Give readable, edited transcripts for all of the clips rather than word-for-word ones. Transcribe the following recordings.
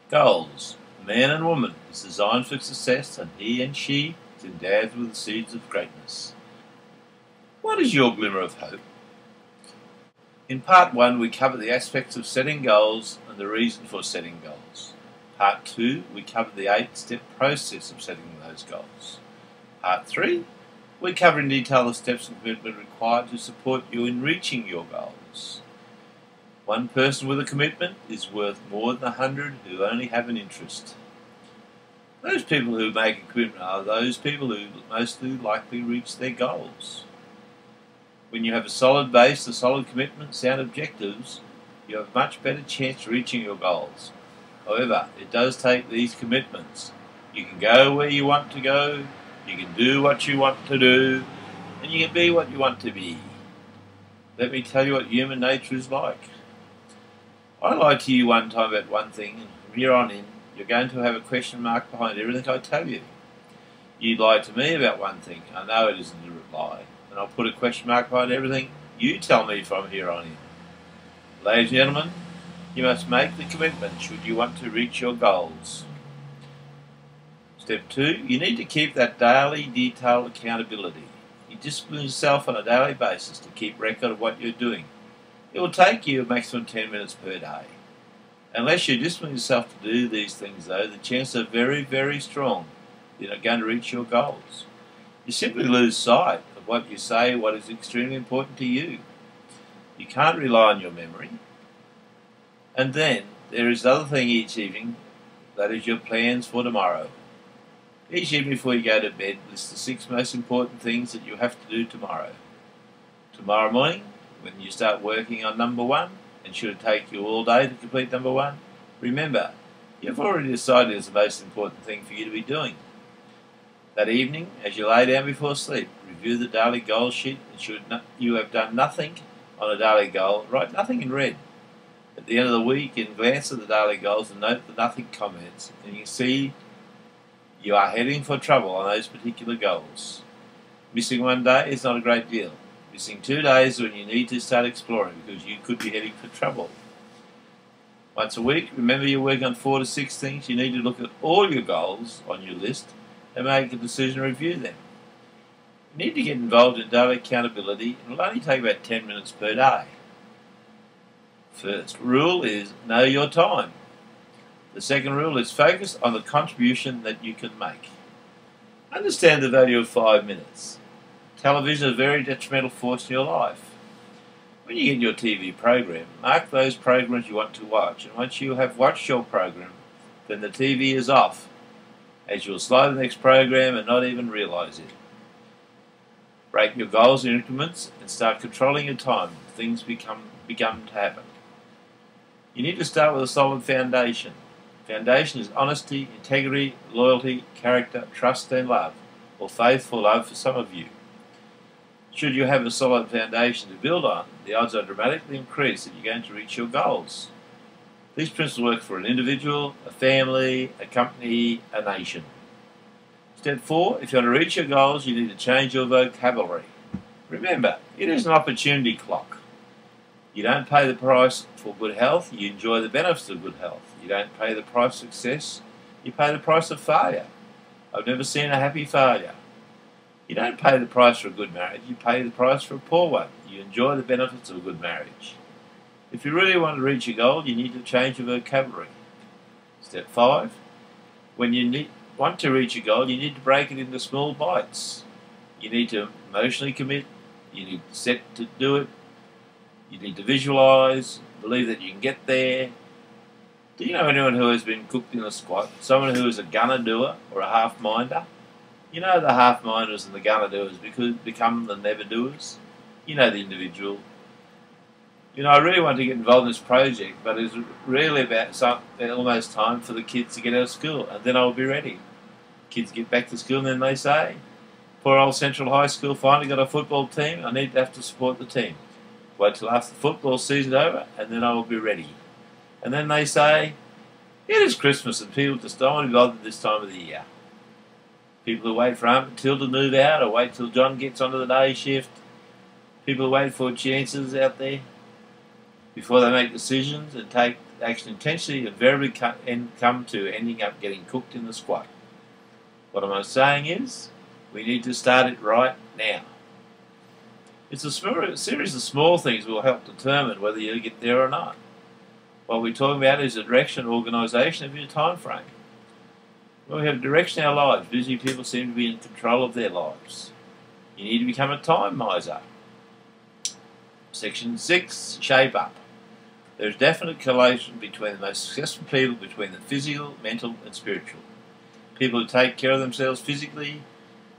Goals. Man and woman is designed for success, and he and she is endowed with the seeds of greatness. What is your glimmer of hope? In Part 1 we cover the aspects of setting goals and the reason for setting goals. Part 2 we cover the 8-step process of setting those goals. Part 3 we cover in detail the steps and commitment required to support you in reaching your goals. One person with a commitment is worth more than 100 who only have an interest. Those people who make a commitment are those people who mostly likely reach their goals. When you have a solid base, a solid commitment, sound objectives, you have a much better chance of reaching your goals. However, it does take these commitments. You can go where you want to go, you can do what you want to do, and you can be what you want to be. Let me tell you what human nature is like. I lied to you one time about one thing, and from here on in, you're going to have a question mark behind everything I tell you. You lied to me about one thing. I know it isn't a lie, and I'll put a question mark behind everything you tell me from here on in. Ladies and gentlemen, you must make the commitment should you want to reach your goals. Step 2, you need to keep that daily detailed accountability. You discipline yourself on a daily basis to keep record of what you're doing. It will take you a maximum 10 minutes per day. Unless you discipline yourself to do these things, though, the chances are very, very strong you're not going to reach your goals. You simply lose sight of what you say, what is extremely important to you. You can't rely on your memory. And then there is the other thing each evening, that is your plans for tomorrow. Each evening before you go to bed, list the 6 most important things that you have to do tomorrow. Tomorrow morning, when you start working on number 1, and should it take you all day to complete number 1, remember, you've already decided it's the most important thing for you to be doing. That evening, as you lay down before sleep, review the daily goal sheet, and should you have done nothing on a daily goal, write nothing in red. At the end of the week, you can glance at the daily goals and note the nothing comments, and you can see you are heading for trouble on those particular goals. Missing one day is not a great deal. Missing 2 days when you need to start exploring because you could be heading for trouble. Once a week, remember you're working on 4 to 6 things. You need to look at all your goals on your list and make a decision and review them. You need to get involved in daily accountability, and it will only take about 10 minutes per day. First rule is know your time. The second rule is focus on the contribution that you can make. Understand the value of 5 minutes. Television is a very detrimental force in your life. When you get your TV program, mark those programs you want to watch, and once you have watched your program, then the TV is off, as you'll slide the next program and not even realise it. Break your goals in increments and start controlling your time. Things begin to happen. You need to start with a solid foundation. Foundation is honesty, integrity, loyalty, character, trust and love, or faithful love for some of you. Should you have a solid foundation to build on, the odds are dramatically increased that you're going to reach your goals. These principles work for an individual, a family, a company, a nation. Step 4, if you want to reach your goals, you need to change your vocabulary. Remember, it is an opportunity clock. You don't pay the price for good health, you enjoy the benefits of good health. You don't pay the price of success, you pay the price of failure. I've never seen a happy failure. You don't pay the price for a good marriage, you pay the price for a poor one. You enjoy the benefits of a good marriage. If you really want to reach your goal, you need to change your vocabulary. Step 5, when you want to reach your goal, you need to break it into small bites. You need to emotionally commit, you need to set to do it, you need to visualise, believe that you can get there. Do you know anyone who has been cooked in a squat? Someone who is a gunner doer or a half-minder? You know the half-minders and the gunner doers become the never-doers? You know the individual. You know, I really want to get involved in this project, but it's really about almost time for the kids to get out of school, and then I'll be ready. Kids get back to school and then they say, poor old Central High School finally got a football team, I need to have to support the team. Wait till after the football season's over, and then I will be ready. And then they say, it is Christmas and people just don't want to be bothered this time of the year. People who wait for Aunt Matilda to move out or wait till John gets onto the day shift. People who wait for chances out there before they make decisions and take action intensely invariably come to ending up getting cooked in the squat. What I'm saying is, we need to start it right now. It's a series of small things that will help determine whether you get there or not. What we're talking about is the direction and organisation of your time frame. When we have direction in our lives, busy people seem to be in control of their lives. You need to become a time miser. Section 6, shape up. There is definite correlation between the most successful people, between the physical, mental and spiritual. People who take care of themselves physically,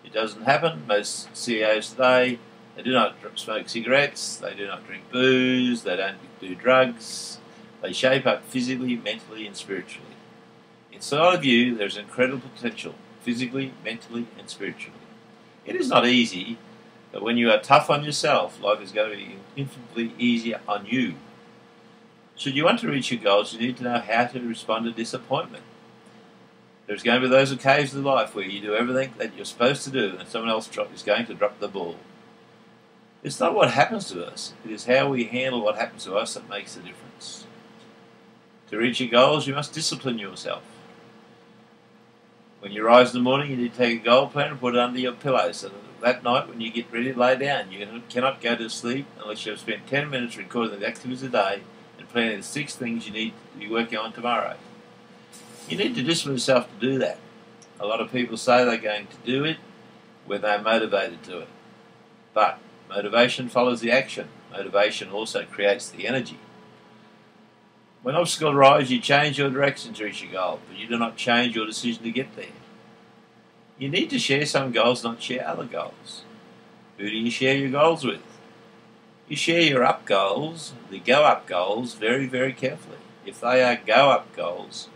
it doesn't happen. Most CEOs today, they do not smoke cigarettes, they do not drink booze, they don't do drugs. They shape up physically, mentally and spiritually. Inside of you, there's incredible potential, physically, mentally and spiritually. It is not easy, but when you are tough on yourself, life is going to be infinitely easier on you. Should you want to reach your goals, you need to know how to respond to disappointment. There's going to be those occasions in life where you do everything that you're supposed to do and someone else is going to drop the ball. It's not what happens to us, it is how we handle what happens to us that makes the difference. To reach your goals, you must discipline yourself. When you rise in the morning, you need to take a goal plan and put it under your pillow so that night when you get ready to lay down, you cannot go to sleep unless you have spent 10 minutes recording the activities of the day and planning the 6 things you need to be working on tomorrow. You need to discipline yourself to do that. A lot of people say they're going to do it when they're motivated to it. But motivation follows the action. Motivation also creates the energy. When obstacles arise, you change your direction to reach your goal, but you do not change your decision to get there. You need to share some goals, not share other goals. Who do you share your goals with? You share your up goals, the go up goals, very, very carefully. If they are go up goals,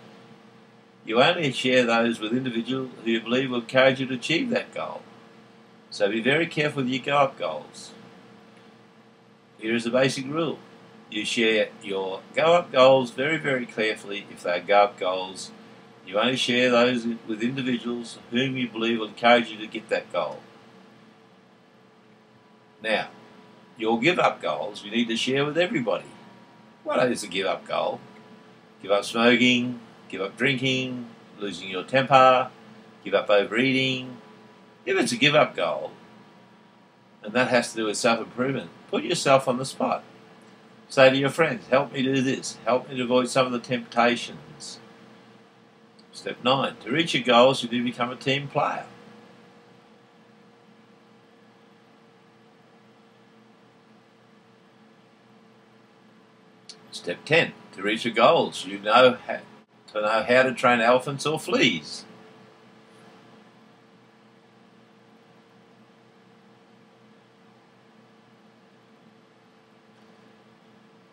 you only share those with individuals who you believe will encourage you to achieve that goal. So be very careful with your go up goals. Here is the basic rule. You share your go up goals very, very carefully. If they are go up goals, you only share those with individuals whom you believe will encourage you to get that goal. Now, your give up goals you need to share with everybody. What is a give up goal? Give up smoking, give up drinking, losing your temper, give up overeating. If it's a give up goal, and that has to do with self-improvement, put yourself on the spot. Say to your friends, help me do this, help me to avoid some of the temptations. Step 9, to reach your goals, you need to become a team player. Step 10, to reach your goals, you know how to train elephants or fleas.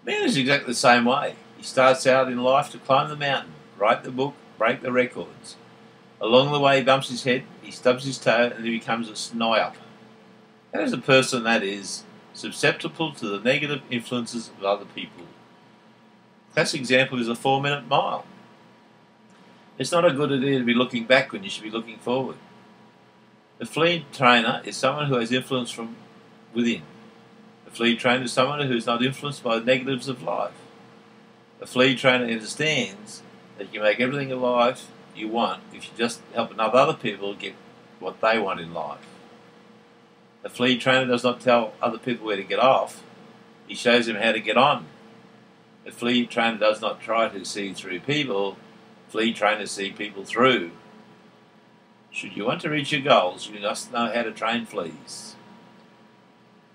Man is exactly the same way. He starts out in life to climb the mountain, write the book, break the records. Along the way he bumps his head, he stubs his toe and he becomes a snipe. That is a person that is susceptible to the negative influences of other people. Classic example is a 4-minute mile. It's not a good idea to be looking back when you should be looking forward. The flea trainer is someone who has influence from within. A flea trainer is someone who is not influenced by the negatives of life. A flea trainer understands that you can make everything in life you want if you just help enough other people get what they want in life. A flea trainer does not tell other people where to get off, he shows them how to get on. A flea trainer does not try to see through people, flea trainers see people through. Should you want to reach your goals, you must know how to train fleas.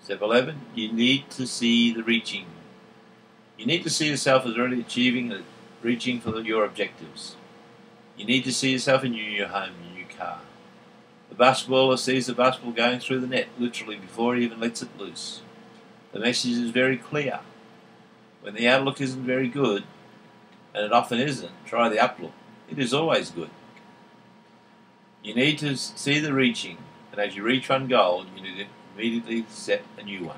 Step 11, you need to see the reaching. You need to see yourself as already achieving and reaching for your objectives. You need to see yourself in your new home, your new car. The basketballer sees the basketball going through the net, literally before he even lets it loose. The message is very clear. When the outlook isn't very good, and it often isn't, try the uplook. It is always good. You need to see the reaching, and as you reach one goal, you need to immediately set a new one.